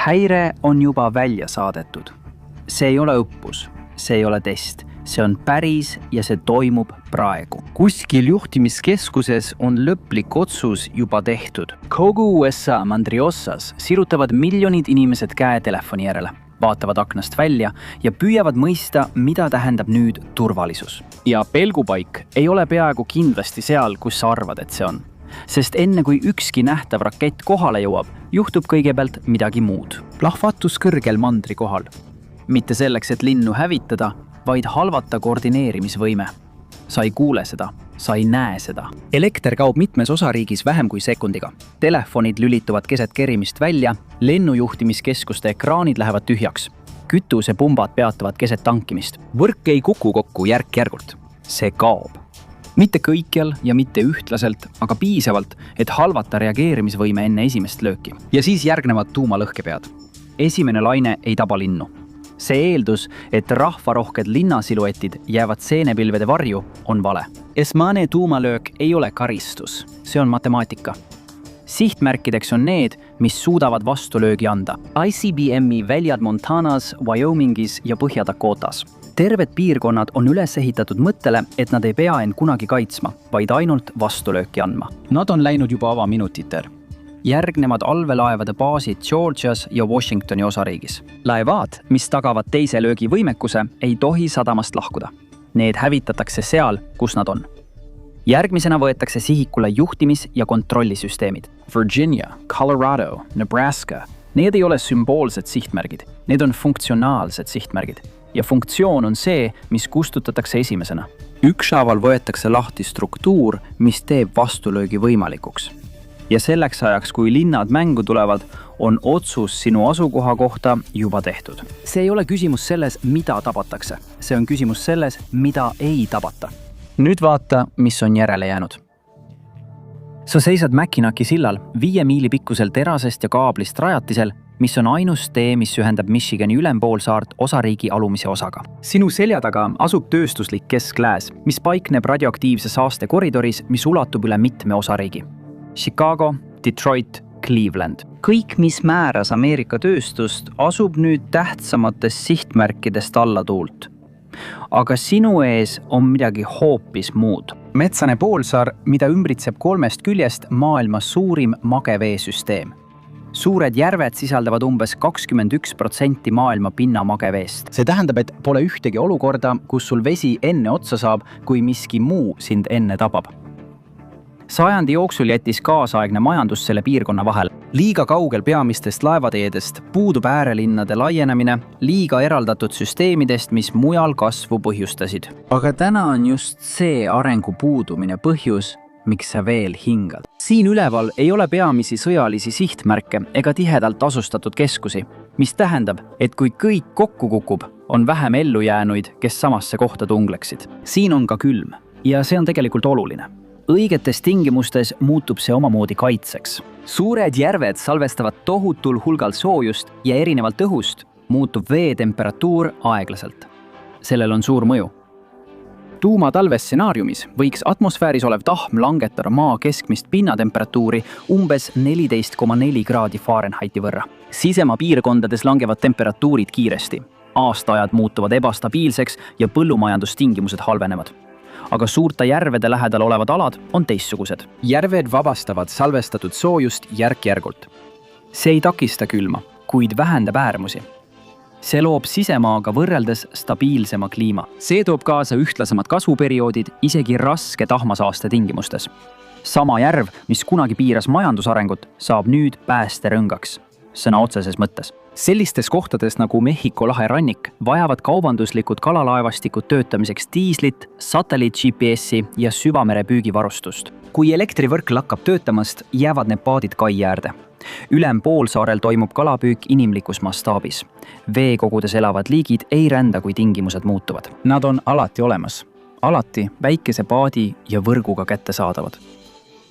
häire on juba välja saadetud. See ei ole õppus, see ei ole test, see on päris ja see toimub praegu. Kuskil juhtimiskeskuses on lõplik otsus juba tehtud. Kogu USA mandriossas sirutavad miljonid inimesed käe telefoni järele, vaatavad aknast välja ja püüavad mõista, mida tähendab nüüd turvalisus. Ja pelgupaik ei ole peaaegu kindlasti seal, kus sa arvad, et see on. Sest enne kui ükski nähtav rakett kohale jõuab, juhtub kõigepealt midagi muud. Plahvatus kõrgel mandri kohal. Mitte selleks, et linnu hävitada, vaid halvata koordineerimisvõime. Sa ei kuule seda, sa ei näe seda. Elekter kaob mitmes osariigis vähem kui sekundiga. Telefonid lülituvad keset kerimist välja, lennujuhtimiskeskuste ekraanid lähevad tühjaks. Kütusepumbad peatavad keset tankimist. Võrk ei kuku kokku järk-järgult. See kaob. Mitte kõikjal ja mitte ühtlaselt, aga piisavalt, et halvata reageerimisvõime enne esimest lööki. Ja siis järgnevad tuumalõhkepead. Esimene laine ei taba linnu. See eeldus, et rahvarohked linnasiluetid jäävad seenepilvede varju, on vale. Esmane tuumalöök ei ole karistus, see on matemaatika. Sihtmärkideks on need, mis suudavad vastulöögi anda. ICBM-i väljad Montanas, Wyomingis ja Põhja-Dakotas. Terved piirkonnad on üles ehitatud mõttele, et nad ei pea end kunagi kaitsma, vaid ainult vastulööki andma. Nad on läinud juba avaminutitel. Järgnevad allveelaevade baasid Georgias ja Washingtoni osariigis. Laevad, mis tagavad teise löögi võimekuse, ei tohi sadamast lahkuda. Need hävitatakse seal, kus nad on. Järgmisena võetakse sihikule juhtimis- ja kontrollisüsteemid. Virginia, Colorado, Nebraska. Need ei ole sümboolsed sihtmärgid. Need on funktsionaalsed sihtmärgid. Ja funktsioon on see, mis kustutatakse esimesena. Ükshaaval võetakse lahti struktuur, mis teeb vastulöögi võimalikuks. Ja selleks ajaks, kui linnad mängu tulevad, on otsus sinu asukoha kohta juba tehtud. See ei ole küsimus selles, mida tabatakse. See on küsimus selles, mida ei tabata. Nüüd vaata, mis on järele jäänud. Sa seisad Mackinaki sillal 5 miili pikkusel terasest ja kaablist rajatisel, mis on ainus tee, mis ühendab Michigani ülempoolsaart osariigi alumise osaga. Sinu selja taga asub tööstuslik kesklääs, mis paikneb radioaktiivse saaste koridoris, mis ulatub üle mitme osariigi. Chicago, Detroit, Cleveland. Kõik, mis määras Ameerika tööstust, asub nüüd tähtsamatest sihtmärkidest allatuult. Aga sinu ees on midagi hoopis muud. Metsane poolsaar, mida ümbritseb 3 küljest maailma suurim mageveesüsteem. Suured järved sisaldavad umbes 21% maailma pinna mageveest. See tähendab, et pole ühtegi olukorda, kus sul vesi enne otsa saab, kui miski muu sind enne tabab. Sajandi jooksul jättis kaasaegne majandus selle piirkonna vahel. Liiga kaugel peamistest laevateedest, puudub äärelinnade laienemine, liiga eraldatud süsteemidest, mis mujal kasvu põhjustasid. Aga täna on just see arengu puudumine põhjus, miks sa veel hingad. Siin üleval ei ole peamisi sõjalisi sihtmärke ega tihedalt asustatud keskusi, mis tähendab, et kui kõik kokku kukub, on vähem ellujäänuid, kes samasse kohta tungleksid. Siin on ka külm ja see on tegelikult oluline. Õigetes tingimustes muutub see omamoodi kaitseks. Suured järved salvestavad tohutul hulgal soojust ja erinevalt õhust muutub vee temperatuur aeglaselt. Sellel on suur mõju. Tuumatalvestsenaariumis võiks atmosfääris olev tahm langetada maa keskmist pinnatemperatuuri umbes 14,4 kraadi Fahrenheiti võrra. Sisemaa piirkondades langevad temperatuurid kiiresti. Aastaajad muutuvad ebastabiilseks ja põllumajandustingimused halvenevad. Aga suurte järvede lähedal olevad alad on teistsugused. Järved vabastavad salvestatud soojust järk-järgult. See ei takista külma, kuid vähendab äärmusi. See loob sisemaaga võrreldes stabiilsema kliima. See toob kaasa ühtlasemad kasvuperioodid isegi raske tahmasaaste tingimustes. Sama järv, mis kunagi piiras majandusarengut, saab nüüd päästerõngaks, sõna otseses mõttes. Sellistes kohtades nagu Mehhiko lahe rannik vajavad kaubanduslikud kalalaevastikud töötamiseks diislit, satelliit GPS-i ja süvamere püügivarustust. Kui elektrivõrk lakkab töötamast, jäävad need paadid kai äärde. Ülempoolsaarel toimub kalapüük inimlikus mastaabis. Veekogudes elavad liigid ei rända, kui tingimused muutuvad. Nad on alati olemas. Alati väikese paadi ja võrguga kättesaadavad.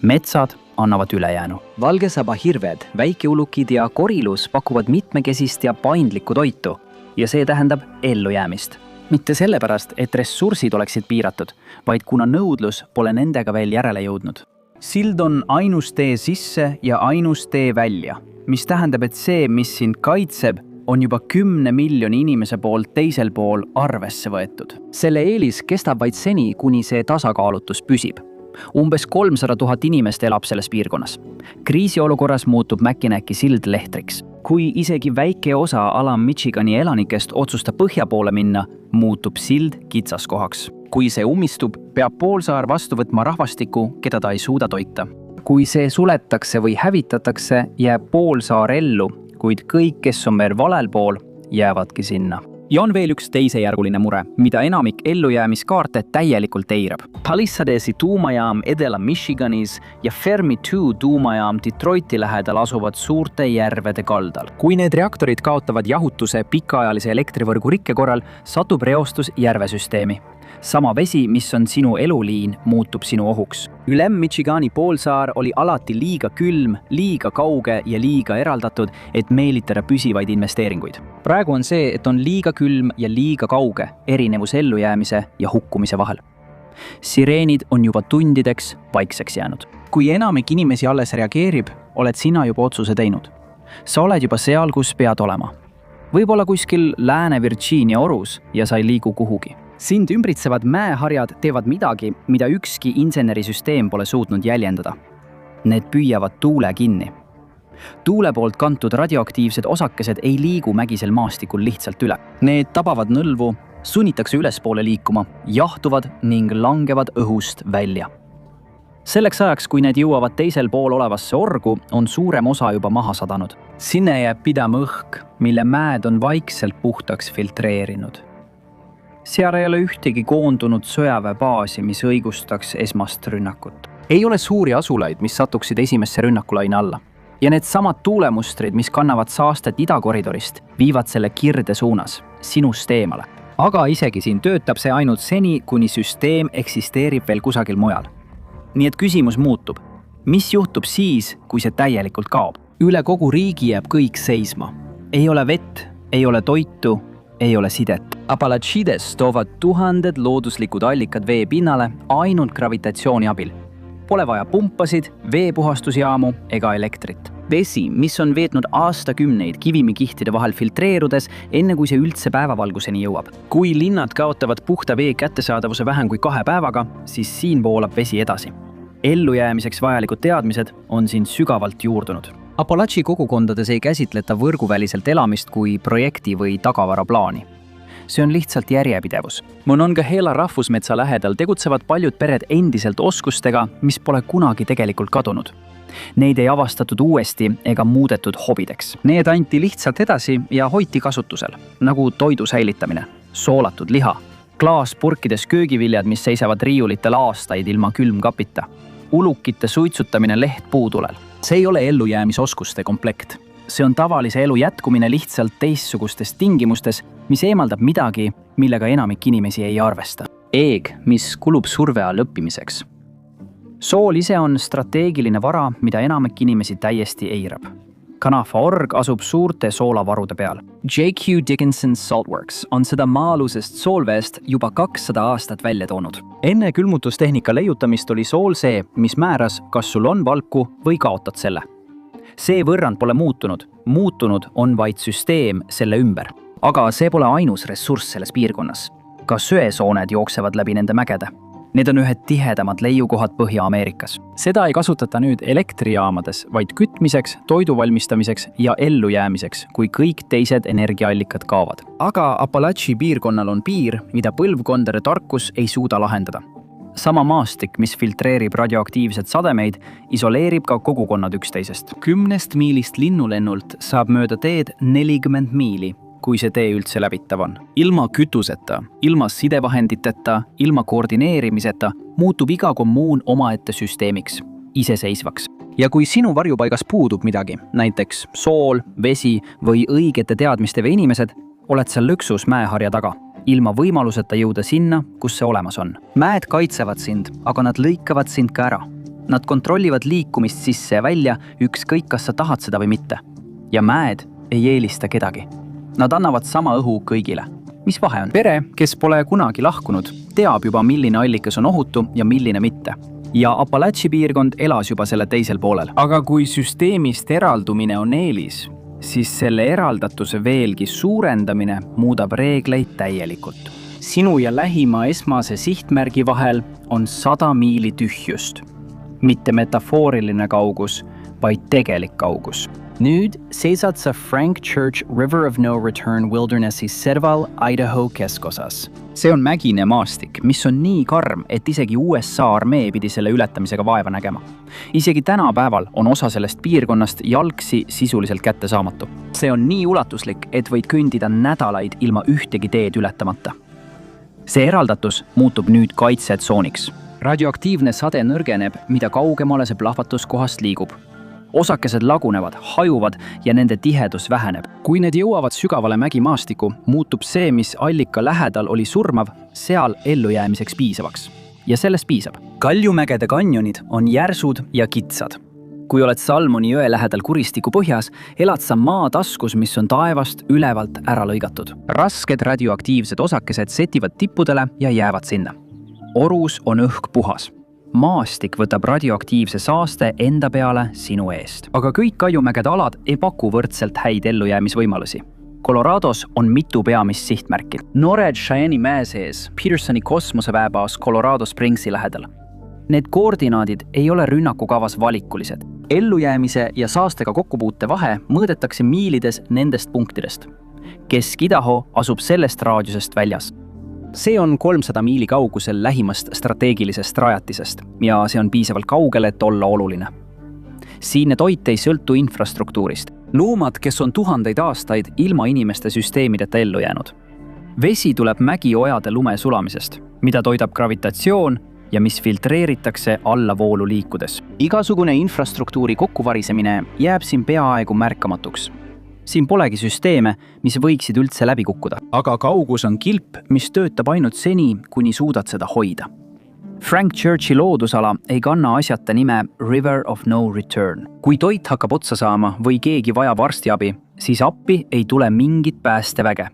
Metsad annavad ülejäänu. Valgesabahirved, väikeulukid ja korilus pakuvad mitmekesist ja paindlikku toitu ja see tähendab ellujäämist. Mitte sellepärast, et ressursid oleksid piiratud, vaid kuna nõudlus pole nendega veel järele jõudnud. sild on ainus tee sisse ja ainus tee välja, mis tähendab, et see, mis sind kaitseb, on juba 10 miljoni inimese poolt teisel pool arvesse võetud. Selle eelis kestab vaid seni, kuni see tasakaalutus püsib. Umbes 300 000 inimest elab selles piirkonnas. Kriisiolukorras muutub Mäkinäki sild lehtriks. Kui isegi väike osa ala Michigani elanikest otsustab põhja poole minna, muutub sild kitsaskohaks. Kui see ummistub, peab poolsaar vastu võtma rahvastiku, keda ta ei suuda toita. Kui see suletakse või hävitatakse, jääb poolsaar ellu, kuid kõik, kes on veel valel pool, jäävadki sinna. Ja on veel üks teisejärguline mure, mida enamik ellujäämiskaarte täielikult eirab. Palisadesi tuumajaam Edela Michiganis ja Fermi 2 tuumajaam Detroiti lähedal asuvad suurte järvede kaldal. Kui need reaktorid kaotavad jahutuse pikaajalise elektrivõrgu rikke korral, satub reostus järvesüsteemi. Sama vesi, mis on sinu eluliin, muutub sinu ohuks. Ülem Michigani poolsaar oli alati liiga külm, liiga kauge ja liiga eraldatud, et meelitada püsivaid investeeringuid. Praegu on see, et on liiga külm ja liiga kauge, erinevus ellujäämise ja hukkumise vahel. Sireenid on juba tundideks vaikseks jäänud. Kui enamik inimesi alles reageerib, oled sina juba otsuse teinud. Sa oled juba seal, kus pead olema. Võib-olla kuskil Lääne-Virginia orus ja sa ei liigu kuhugi. Sind ümbritsevad mäeharjad teevad midagi, mida ükski insenerisüsteem pole suutnud jäljendada. Need püüavad tuule kinni. Tuule poolt kantud radioaktiivsed osakesed ei liigu mägisel maastikul lihtsalt üle. Need tabavad nõlvu, sunnitakse ülespoole liikuma, jahtuvad ning langevad õhust välja. Selleks ajaks, kui need jõuavad teisel pool olevasse orgu, on suurem osa juba maha sadanud. Sinne jääb pidama õhk, mille mäed on vaikselt puhtaks filtreerinud. Seal ei ole ühtegi koondunud sõjaväebaasi, mis õigustaks esmast rünnakut. Ei ole suuri asulaid, mis satuksid esimesse rünnakulaine alla. Ja need samad tuulemustrid, mis kannavad saastet idakoridorist, viivad selle kirde suunas, sinust eemale. Aga isegi siin töötab see ainult seni, kuni süsteem eksisteerib veel kusagil mujal. Nii et küsimus muutub. Mis juhtub siis, kui see täielikult kaob? Üle kogu riigi jääb kõik seisma. Ei ole vett, ei ole toitu, ei ole sidet. Apalachides toovad tuhanded looduslikud allikad vee pinnale ainult gravitatsiooni abil. Pole vaja pumpasid, veepuhastusjaamu ega elektrit. Vesi, mis on veetnud aastakümneid kivimikihtide vahel filtreerudes, enne kui see üldse päevavalguseni jõuab. Kui linnad kaotavad puhta vee kättesaadavuse vähem kui 2 päevaga, siis siin voolab vesi edasi. Ellujäämiseks vajalikud teadmised on siin sügavalt juurdunud. Apalachi kogukondades ei käsitleta võrguväliselt elamist kui projekti või tagavaraplaani. See on lihtsalt järjepidevus. Monongahela rahvusmetsa lähedal tegutsevad paljud pered endiselt oskustega, mis pole kunagi tegelikult kadunud. Neid ei avastatud uuesti ega muudetud hobideks. Need anti lihtsalt edasi ja hoiti kasutusel, nagu toidu säilitamine, soolatud liha, klaaspurkides köögiviljad, mis seisavad riiulitel aastaid ilma külmkapita, ulukite suitsutamine lehtpuutulel. See ei ole ellujäämisoskuste komplekt. See on tavalise elu jätkumine lihtsalt teistsugustes tingimustes, mis eemaldab midagi, millega enamik inimesi ei arvesta. Eeg, mis kulub surve all õppimiseks. Sool ise on strateegiline vara, mida enamik inimesi täiesti eirab. Kanafa org asub suurte soolavarude peal. J.Q. Dickinson Saltworks on seda maa-alusest soolveest juba 200 aastat välja toonud. Enne külmutustehnika leiutamist oli sool see, mis määras, kas sul on valku või kaotad selle. See võrrand pole muutunud. Muutunud on vaid süsteem selle ümber. Aga see pole ainus ressurss selles piirkonnas. Ka söesooned jooksevad läbi nende mägede. Need on ühed tihedamad leiukohad Põhja-Ameerikas. Seda ei kasutata nüüd elektrijaamades, vaid kütmiseks, toidu valmistamiseks ja ellujäämiseks, kui kõik teised energiaallikad kaovad. Aga Apalachi piirkonnal on piir, mida põlvkondade tarkus ei suuda lahendada. Sama maastik, mis filtreerib radioaktiivsed sademeid, isoleerib ka kogukonnad üksteisest. 10 miilist linnulennult saab mööda teed 40 miili, kui see tee üldse läbitav on. Ilma kütuseta, ilma sidevahenditeta, ilma koordineerimiseta muutub iga kommuun omaette süsteemiks, iseseisvaks. Ja kui sinu varjupaigas puudub midagi, näiteks sool, vesi või õigete teadmiste või inimesed, oled sa lõksus mäeharja taga, ilma võimaluseta jõuda sinna, kus see olemas on. Mäed kaitsevad sind, aga nad lõikavad sind ka ära. Nad kontrollivad liikumist sisse ja välja, ükskõik kas sa tahad seda või mitte. Ja mäed ei eelista kedagi. Nad annavad sama õhu kõigile. Mis vahe on? Pere, kes pole kunagi lahkunud, teab juba, milline allikas on ohutu ja milline mitte. ja Apalachi piirkond elas juba selle teisel poolel. Aga kui süsteemist eraldumine on eelis, siis selle eraldatuse veelgi suurendamine muudab reegleid täielikult. Sinu ja lähima esmase sihtmärgi vahel on 100 miili tühjust. Mitte metafooriline kaugus, vaid tegelik kaugus. Nüüd seisad sa Frank Church River of No Return Wilderness'i serval Idaho keskosas. See on mägine maastik, mis on nii karm, et isegi USA armee pidi selle ületamisega vaeva nägema. Isegi tänapäeval on osa sellest piirkonnast jalgsi sisuliselt kättesaamatu. See on nii ulatuslik, et võid kõndida nädalaid ilma ühtegi teed ületamata. See eraldatus muutub nüüd kaitsetsooniks. Radioaktiivne sade nõrgeneb, mida kaugemale see plahvatuskohast liigub. Osakesed lagunevad, hajuvad ja nende tihedus väheneb. Kui need jõuavad sügavale mägimaastiku, muutub see, mis allika lähedal oli surmav, seal ellujäämiseks piisavaks. Ja sellest piisab. Kaljumägede kanjonid on järsud ja kitsad. Kui oled Salmoni jõe lähedal kuristiku põhjas, elad sa maataskus, mis on taevast ülevalt ära lõigatud. Rasked radioaktiivsed osakesed setivad tippudele ja jäävad sinna. Orus on õhk puhas. Maastik võtab radioaktiivse saaste enda peale sinu eest. Aga kõik Kaljumägede alad ei paku võrdselt häid ellujäämisvõimalusi. Colorados on mitu peamist sihtmärki. Nored Cheyenne'i mäe sees, Petersoni kosmoseväebaas Colorado Springsi lähedal. Need koordinaadid ei ole rünnakukavas valikulised. Ellujäämise ja saastega kokkupuute vahe mõõdetakse miilides nendest punktidest. Kesk-Idaho asub sellest raadiusest väljas. See on 300 miili kaugusel lähimast strateegilisest rajatisest ja see on piisavalt kaugel, et olla oluline. Siinne toit ei sõltu infrastruktuurist. Loomad, kes on tuhandeid aastaid ilma inimeste süsteemideta ellu jäänud. Vesi tuleb mägiojade lume sulamisest, mida toidab gravitatsioon ja mis filtreeritakse allavoolu liikudes. Igasugune infrastruktuuri kokkuvarisemine jääb siin peaaegu märkamatuks. Siin polegi süsteeme, mis võiksid üldse läbi kukkuda. Aga kaugus on kilp, mis töötab ainult seni, kuni suudad seda hoida. Frank Churchi loodusala ei kanna asjata nime River of No Return. Kui toit hakkab otsa saama või keegi vajab arstiabi, siis appi ei tule mingit päästeväge.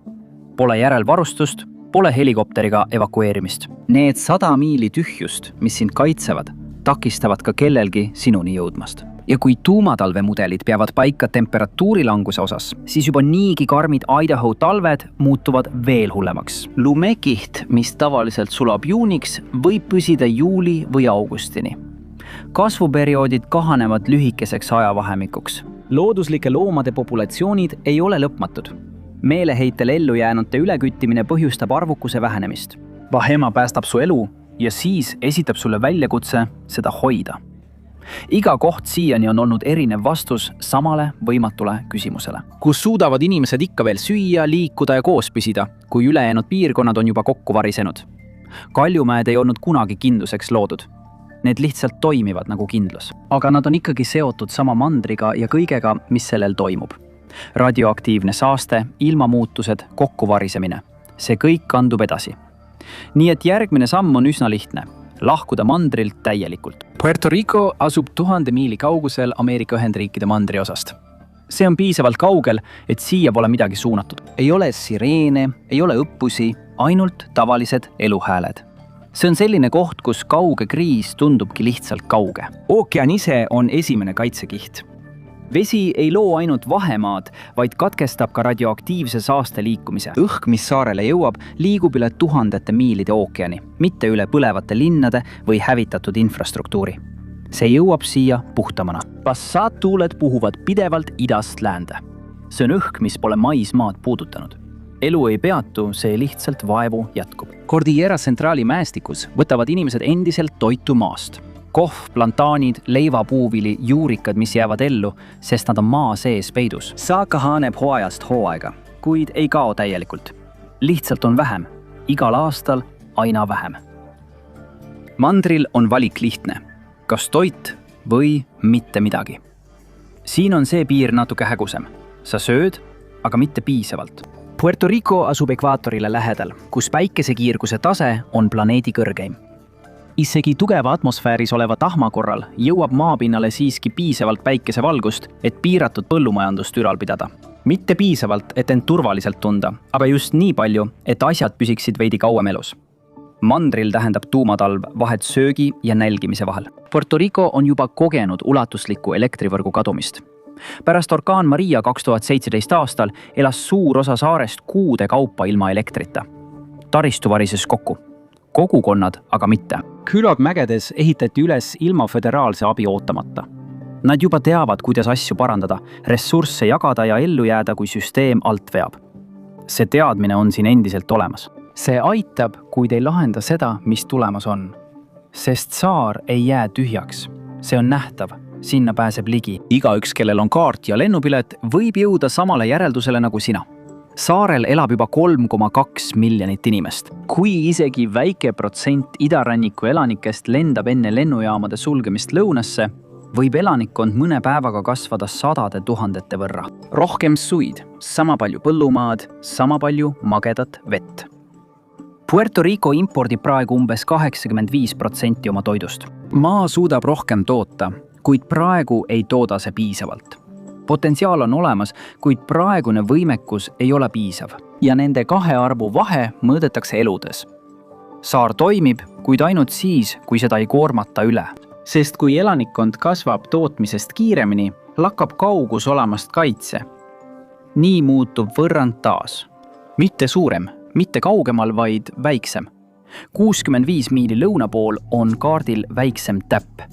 Pole järelvarustust, pole helikopteriga evakueerimist. Need 100 miili tühjust, mis sind kaitsevad, takistavad ka kellelgi sinuni jõudmast. Ja kui tuumatalvemudelid peavad paika temperatuurilanguse osas, siis juba niigi karmid Idaho talved muutuvad veel hullemaks. Lumekiht, mis tavaliselt sulab juuniks, võib püsida juuli või augustini. Kasvuperioodid kahanevad lühikeseks ajavahemikuks. Looduslike loomade populatsioonid ei ole lõpmatud. Meeleheitel ellujäänute üleküttimine põhjustab arvukuse vähenemist. Vahema päästab su elu ja siis esitab sulle väljakutse seda hoida. Iga koht siiani on olnud erinev vastus samale võimatule küsimusele. Kus suudavad inimesed ikka veel süüa, liikuda ja koos püsida, kui ülejäänud piirkonnad on juba kokku varisenud? Kaljumäed ei olnud kunagi kindluseks loodud. Need lihtsalt toimivad nagu kindlus. Aga nad on ikkagi seotud sama mandriga ja kõigega, mis sellel toimub. Radioaktiivne saaste, ilmamuutused, kokkuvarisemine. See kõik kandub edasi. Nii et järgmine samm on üsna lihtne. Lahkuda mandrilt täielikult. Puerto Rico asub 1000 miili kaugusel Ameerika Ühendriikide mandriosast. See on piisavalt kaugel, et siia pole midagi suunatud. Ei ole sireene, ei ole õppusi, ainult tavalised eluhääled. See on selline koht, kus kauge kriis tundubki lihtsalt kauge. Ookean ise on esimene kaitsekiht. Vesi ei loo ainult vahemaad, vaid katkestab ka radioaktiivse saaste liikumise. Õhk, mis saarele jõuab, liigub üle 1000 miilide ookeani, mitte üle põlevate linnade või hävitatud infrastruktuuri. See jõuab siia puhtamana. Passat-tuuled puhuvad pidevalt idast läände. See on õhk, mis pole maismaad puudutanud. Elu ei peatu, see lihtsalt vaevu jätkub. Cordillera Centrali mäestikus võtavad inimesed endiselt toitu maast. Kohv, plantaanid, leivapuuvili, juurikad, mis jäävad ellu, sest nad on maa sees peidus. Saaka haaneb hooajast hooaega, kuid ei kao täielikult. Lihtsalt on vähem. Igal aastal aina vähem. Mandril on valik lihtne. Kas toit või mitte midagi. Siin on see piir natuke hägusem. Sa sööd, aga mitte piisavalt. Puerto Rico asub ekvaatorile lähedal, kus päikesekiirguse tase on planeedi kõrgeim. Isegi tugeva atmosfääris oleva tahma korral jõuab maapinnale siiski piisavalt päikesevalgust, et piiratud põllumajandust ülal pidada. Mitte piisavalt, et end turvaliselt tunda, aga just nii palju, et asjad püsiksid veidi kauem elus. Mandril tähendab tuumatalv vahet söögi ja nälgimise vahel. Puerto Rico on juba kogenud ulatuslikku elektrivõrgu kadumist. Pärast orkaan Maria 2017 aastal elas suur osa saarest kuude kaupa ilma elektrita. Taristu varises kokku. Kogukonnad aga mitte. Külagmägedes ehitati üles ilma föderaalse abi ootamata. Nad juba teavad, kuidas asju parandada, ressursse jagada ja ellu jääda, kui süsteem alt veab. See teadmine on siin endiselt olemas. See aitab, kuid ei lahenda seda, mis tulemas on. Sest saar ei jää tühjaks. See on nähtav. Sinna pääseb ligi. Igaüks, kellel on kaart ja lennupilet, võib jõuda samale järeldusele nagu sina. Saarel elab juba 3,2 miljonit inimest. Kui isegi väike protsent idaranniku elanikest lendab enne lennujaamade sulgemist lõunasse, võib elanikkond mõne päevaga kasvada 100 000 võrra. Rohkem suid, sama palju põllumaad, sama palju magedat vett. Puerto Rico impordib praegu umbes 85% oma toidust. Maa suudab rohkem toota, kuid praegu ei tooda see piisavalt. Potentsiaal on olemas, kuid praegune võimekus ei ole piisav ja nende kahe arvu vahe mõõdetakse eludes. Saar toimib, kuid ainult siis, kui seda ei koormata üle. Sest kui elanikkond kasvab tootmisest kiiremini, lakkab kaugus olemast kaitse. Nii muutub võrrand taas. Mitte suurem, mitte kaugemal, vaid väiksem. 65 miili lõuna pool on kaardil väiksem täpp.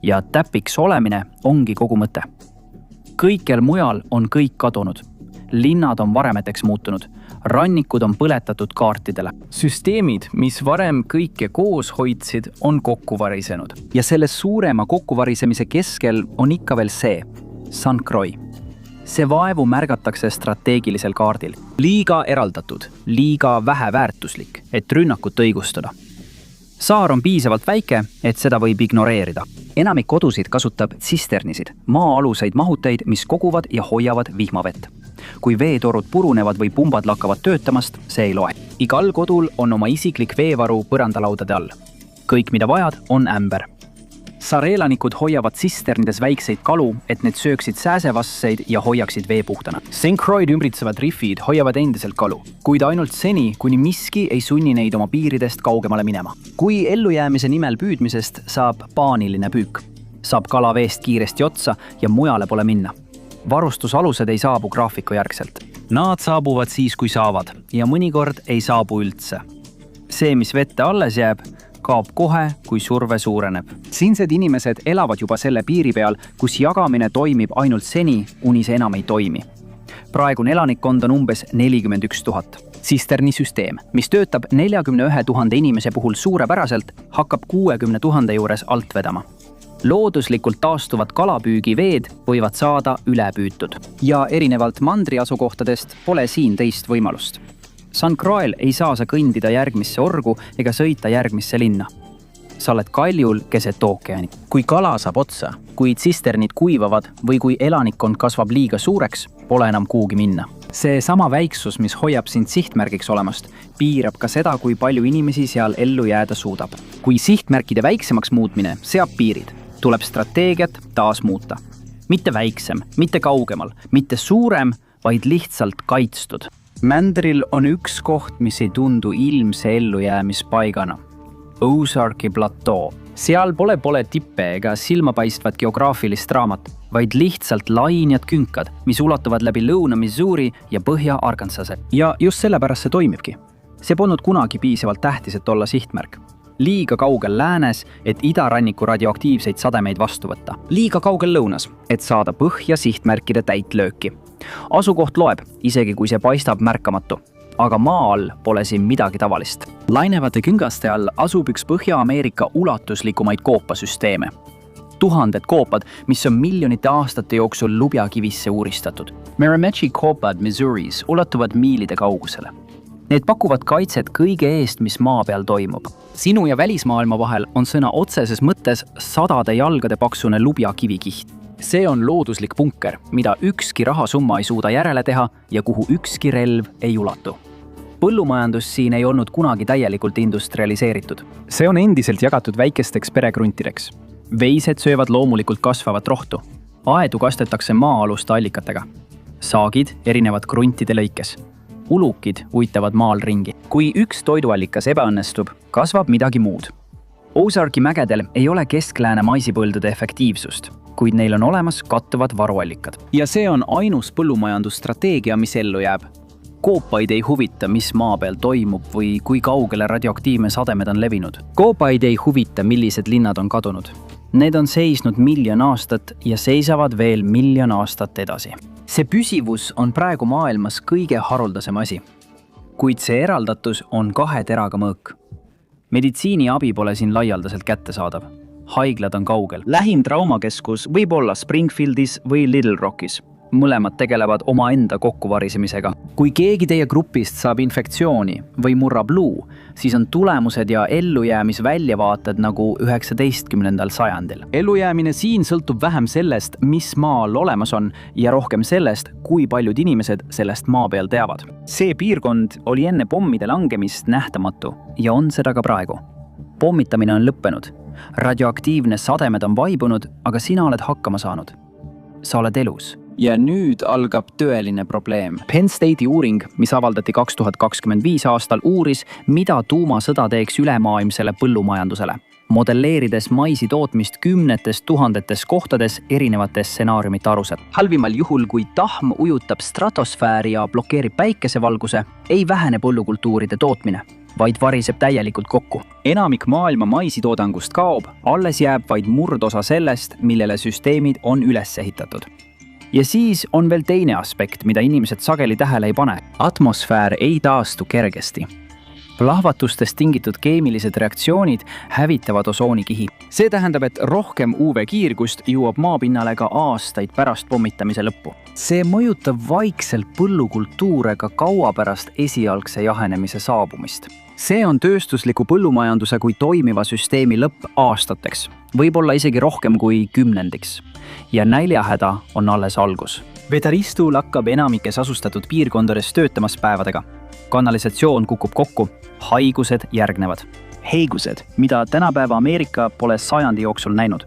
Ja täpiks olemine ongi kogu mõte. Kõikjal mujal on kõik kadunud. Linnad on varemeteks muutunud. Rannikud on põletatud kaartidele. Süsteemid, mis varem kõike koos hoidsid, on kokku varisenud. Ja selle suurema kokkuvarisemise keskel on ikka veel see, San Croix. See vaevu märgatakse strateegilisel kaardil. Liiga eraldatud, liiga vähe väärtuslik, et rünnakut õigustada. Saar on piisavalt väike, et seda võib ignoreerida. Enamik kodusid kasutab tsisternisid, maa-aluseid mahuteid, mis koguvad ja hoiavad vihmavett. Kui veetorud purunevad või pumbad lakkavad töötamast, see ei loe. Igal kodul on oma isiklik veevaru põrandalaudade all. Kõik, mida vajad, on ämber. Saarelanikud hoiavad tsisternides väikseid kalu, et need sööksid sääsevasseid ja hoiaksid vee puhtana. St. Croix'd ümbritsevad rifid hoiavad endiselt kalu, kuid ainult seni, kuni miski ei sunni neid oma piiridest kaugemale minema. Kui ellujäämise nimel püüdmisest saab paaniline püük, saab kala veest kiiresti otsa ja mujale pole minna. Varustusalused ei saabu graafiku järgselt. Nad saabuvad siis, kui saavad ja mõnikord ei saabu üldse. See, mis vette alles jääb, kaob kohe, kui surve suureneb. Siinsed inimesed elavad juba selle piiri peal, kus jagamine toimib ainult seni, kuni see enam ei toimi. Praegune elanikkond on umbes 41 000. Tsisternisüsteem, mis töötab 41 000 inimese puhul suurepäraselt, hakkab 60 000 juures alt vedama. Looduslikult taastuvad kalapüügiveed võivad saada ülepüütud. Ja erinevalt mandri asukohtadest pole siin teist võimalust. San Croix'l ei saa sa kõndida järgmisse orgu ega sõita järgmisse linna. Sa oled kaljul keset ookeani. Kui kala saab otsa, kui tsisternid kuivavad või kui elanikkond kasvab liiga suureks, pole enam kuhugi minna. See sama väiksus, mis hoiab sind sihtmärgiks olemast, piirab ka seda, kui palju inimesi seal ellu jääda suudab. Kui sihtmärkide väiksemaks muutmine seab piirid, tuleb strateegiat taas muuta. Mitte väiksem, mitte kaugemal, mitte suurem, vaid lihtsalt kaitstud. Mandril on üks koht, mis ei tundu ilmse ellujäämispaigana. Ozarki platoo. Seal pole tippe ega silmapaistvat geograafilist raamat, vaid lihtsalt lainjad künkad, mis ulatuvad läbi Lõuna-Missouri ja Põhja-Arkansase. Ja just sellepärast see toimibki. See polnud kunagi piisavalt tähtis, et olla sihtmärk. Liiga kaugel läänes, et idaranniku radioaktiivseid sademeid vastu võtta. Liiga kaugel lõunas, et saada põhja sihtmärkide täit lööki. Asukoht loeb, isegi kui see paistab märkamatu. Aga maa all pole siin midagi tavalist. Lainevate küngaste all asub üks Põhja-Ameerika ulatuslikumaid koopasüsteeme. Tuhanded koopad, mis on miljonite aastate jooksul lubjakivisse uuristatud. Miramichi koopad Missouris ulatuvad miilide kaugusele. Need pakuvad kaitset kõige eest, mis maa peal toimub. Sinu ja välismaailma vahel on sõna otseses mõttes 100 jalgade paksune lubjakivikiht. See on looduslik bunker, mida ükski rahasumma ei suuda järele teha ja kuhu ükski relv ei ulatu. Põllumajandus siin ei olnud kunagi täielikult industrialiseeritud. See on endiselt jagatud väikesteks perekruntideks. Veised söövad loomulikult kasvavat rohtu. Aedu kastetakse maa-aluste allikatega. Saagid erinevad kruntide lõikes. ulukid uitavad maal ringi. Kui üks toiduallikas ebaõnnestub, kasvab midagi muud. Ozarki mägedel ei ole kesklääne maisipõldude efektiivsust, kuid neil on olemas kattuvad varuallikad. Ja see on ainus põllumajandusstrateegia, mis ellu jääb. Koopaid ei huvita, mis maa peal toimub või kui kaugele radioaktiivne sademed on levinud. Koopaid ei huvita, millised linnad on kadunud. Need on seisnud 1 miljon aastat ja seisavad veel 1 miljon aastat edasi. See püsivus on praegu maailmas kõige haruldasem asi. Kuid see eraldatus on 2 teraga mõõk. Meditsiiniabi pole siin laialdaselt kättesaadav. Haiglad on kaugel. Lähim traumakeskus võib olla Springfieldis või Little Rockis. Mõlemad tegelevad omaenda kokkuvarisemisega. Kui keegi teie grupist saab infektsiooni või murrab luu, siis on tulemused ja ellujäämisväljavaated nagu 19. sajandil. Ellujäämine siin sõltub vähem sellest, mis maal olemas on ja rohkem sellest, kui paljud inimesed sellest maa peal teavad. See piirkond oli enne pommide langemist nähtamatu ja on seda ka praegu. Pommitamine on lõppenud. Radioaktiivne sademed on vaibunud, aga sina oled hakkama saanud. Sa oled elus. Ja nüüd algab tõeline probleem. Penn State'i uuring, mis avaldati 2025 aastal, uuris, mida tuumasõda teeks ülemaailmsele põllumajandusele, modelleerides maisi tootmist 10 000 kohtades erinevates stsenaariumite alusel. Halvimal juhul, kui tahm ujutab stratosfääri ja blokeerib päikesevalguse, ei vähene põllukultuuride tootmine, vaid variseb täielikult kokku. Enamik maailma maisitoodangust kaob, alles jääb vaid murdosa sellest, millele süsteemid on üles ehitatud. Ja siis on veel teine aspekt, mida inimesed sageli tähele ei pane. Atmosfäär ei taastu kergesti. Plahvatustest tingitud keemilised reaktsioonid hävitavad osoonikihi. See tähendab, et rohkem UV-kiirgust jõuab maapinnale ka aastaid pärast pommitamise lõppu. See mõjutab vaikselt põllukultuure ka kaua pärast esialgse jahenemise saabumist. See on tööstusliku põllumajanduse kui toimiva süsteemi lõpp aastateks, võib-olla isegi rohkem kui 10. Ja näljahäda on alles algus. Vetaristu lakkab enamikes asustatud piirkondades töötamas päevadega. Kanalisatsioon kukub kokku, haigused järgnevad. Heigused, mida tänapäeva Ameerika pole sajandi jooksul näinud.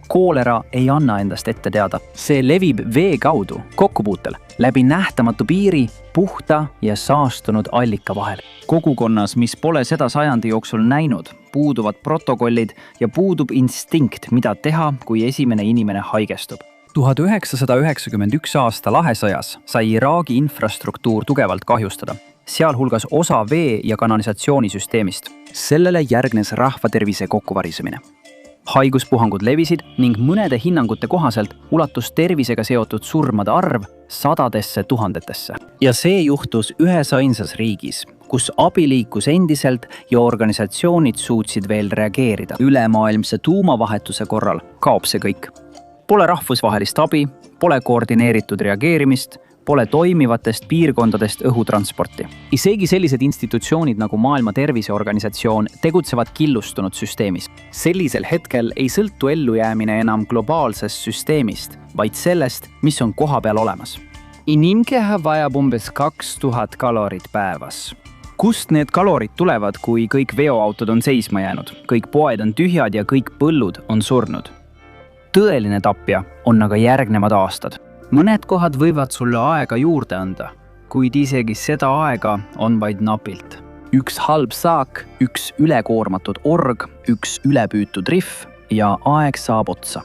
Koolera ei anna endast ette teada. See levib vee kaudu, kokkupuutel, läbi nähtamatu piiri, puhta ja saastunud allika vahel. Kogukonnas, mis pole seda sajandi jooksul näinud, puuduvad protokollid ja puudub instinkt, mida teha, kui esimene inimene haigestub. 1991 aasta lahesõjas sai Iraagi infrastruktuur tugevalt kahjustada, sealhulgas osa vee- ja kanalisatsioonisüsteemist. Sellele järgnes rahvatervise kokkuvarisemine. Haiguspuhangud levisid ning mõnede hinnangute kohaselt ulatus tervisega seotud surmade arv 100 000. Ja see juhtus ühes ainsas riigis, kus abi liikus endiselt ja organisatsioonid suutsid veel reageerida. Ülemaailmse tuumavahetuse korral kaob see kõik. Pole rahvusvahelist abi, pole koordineeritud reageerimist, pole toimivatest piirkondadest õhutransporti. Isegi sellised institutsioonid nagu Maailma Terviseorganisatsioon tegutsevad killustunud süsteemis. Sellisel hetkel ei sõltu ellujäämine enam globaalsest süsteemist, vaid sellest, mis on koha peal olemas. Inimkeha vajab umbes 2000 kalorit päevas. Kust need kalorid tulevad, kui kõik veoautod on seisma jäänud, kõik poed on tühjad ja kõik põllud on surnud? Tõeline tapja on aga järgnevad aastad. Mõned kohad võivad sulle aega juurde anda, kuid isegi seda aega on vaid napilt. Üks halb saak, üks ülekoormatud org, üks ülepüütud rihv ja aeg saab otsa.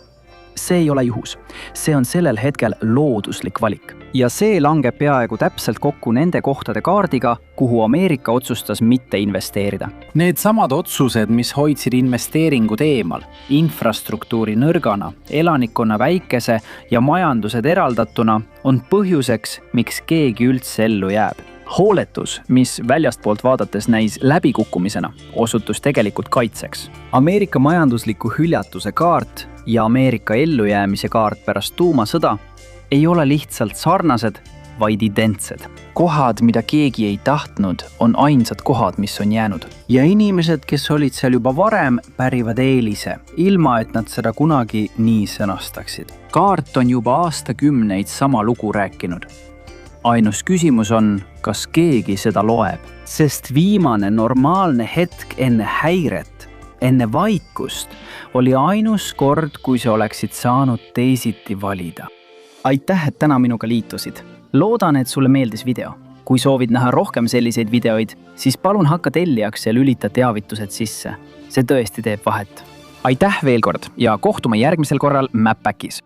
See ei ole juhus. See on sellel hetkel looduslik valik. Ja see langeb peaaegu täpselt kokku nende kohtade kaardiga, kuhu Ameerika otsustas mitte investeerida. Need samad otsused, mis hoidsid investeeringud eemal, infrastruktuuri nõrgana, elanikkonna väikese ja majandused eraldatuna, on põhjuseks, miks keegi üldse ellu jääb. Hooletus, mis väljastpoolt vaadates näis läbikukkumisena, osutus tegelikult kaitseks. Ameerika majandusliku hüljatuse kaart ja Ameerika ellujäämise kaart pärast tuumasõda ei ole lihtsalt sarnased, vaid identsed. Kohad, mida keegi ei tahtnud, on ainsad kohad, mis on jäänud. Ja inimesed, kes olid seal juba varem, pärivad eelise, ilma et nad seda kunagi nii sõnastaksid. Kaart on juba aastakümneid sama lugu rääkinud. Ainus küsimus on, kas keegi seda loeb, sest viimane normaalne hetk enne häiret, enne vaikust, oli ainus kord, kui sa oleksid saanud teisiti valida. Aitäh, et täna minuga liitusid. Loodan, et sulle meeldis video. Kui soovid näha rohkem selliseid videoid, siis palun hakka tellijaks ja lülita teavitused sisse. See tõesti teeb vahet. Aitäh veel kord ja kohtume järgmisel korral Mapbackis.